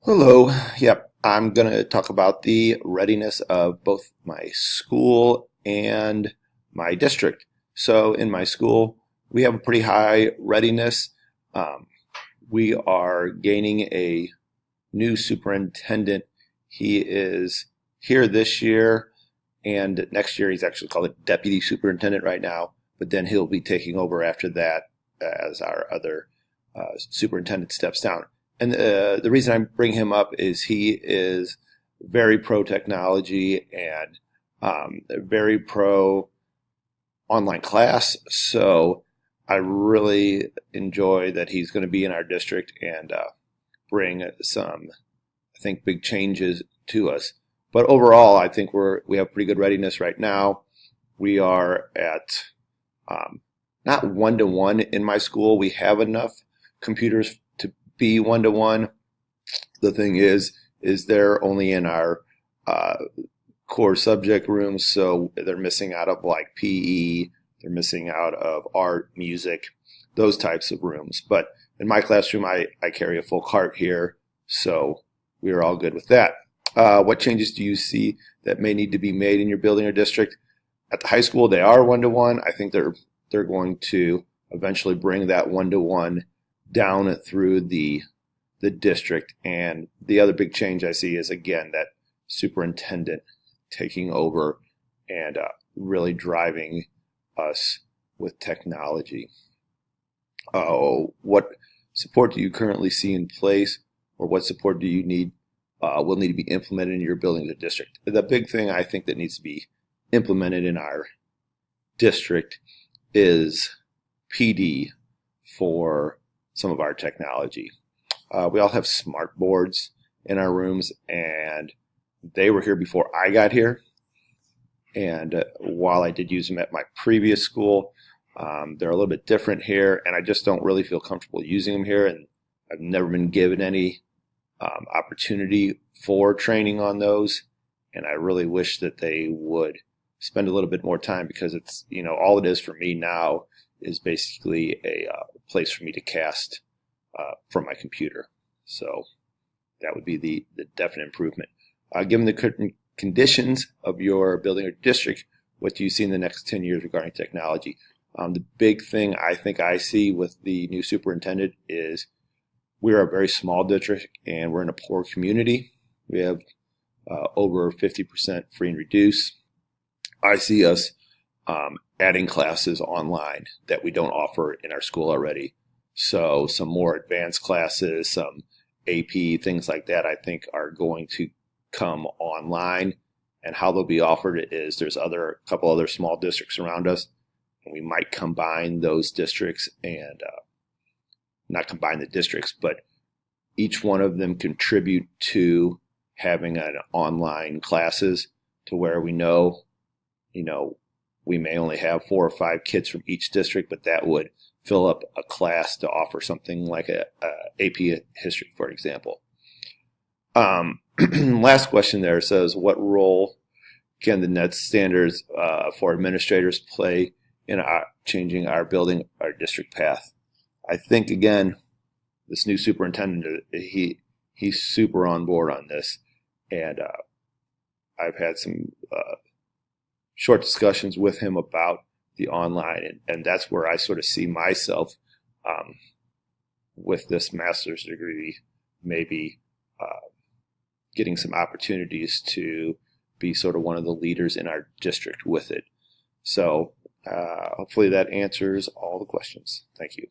Hello. Yep. I'm going to talk about the readiness of both my school and my district. So, in my school, we have a pretty high readiness. Um, we are gaining a new superintendent. He is here this year, and next year he's actually called a deputy superintendent right now, but then he'll be taking over after that as our other superintendent steps down. And the reason I bring him up is he is very pro technology and very pro online class. So I really enjoy that he's going to be in our district and bring some, I think, big changes to us. But overall, I think we have pretty good readiness right now. We are at not one to one in my school. We have enough computers to be one to one. The thing is they're only in our uh, core subject rooms, so they're missing out of like PE, they're missing out of art, music, those types of rooms. But in my classroom, I carry a full cart here, so we are all good with that. What changes do you see that may need to be made in your building or district? At the high school, they are one to one. I think they're going to eventually bring that one to one down through the district. And the other big change I see is again that superintendent taking over and really driving us with technology. What support do you currently see in place, or what support do you need will need to be implemented in your building or district? The big thing I think that needs to be implemented in our district is PD for some of our technology. We all have smart boards in our rooms, and they were here before I got here. And while I did use them at my previous school, they're a little bit different here, and I just don't really feel comfortable using them here. And I've never been given any opportunity for training on those, and I really wish that they would spend a little bit more time because it's, all it is for me now is basically a place for me to cast from my computer. So that would be the definite improvement. Given the current conditions of your building or district, what do you see in the next 10 years regarding technology? The big thing I think I see with the new superintendent is we're a very small district and we're in a poor community. We have over 50% free and reduced. I see us adding classes online that we don't offer in our school already. So some more advanced classes, some AP, things like that, I think are going to come online. And how they'll be offered is there's a couple other small districts around us, and we might combine those districts and not combine the districts, but each one of them contribute to having an online classes to where we know, we may only have 4 or 5 kids from each district, but that would fill up a class to offer something like a AP history, for example. Last question there says, what role can the net standards for administrators play in changing our building, our district path? I think, again, this new superintendent, he's super on board on this. And I've had some short discussions with him about the online, and that's where I sort of see myself with this master's degree, maybe getting some opportunities to be sort of one of the leaders in our district with it. So hopefully that answers all the questions. Thank you.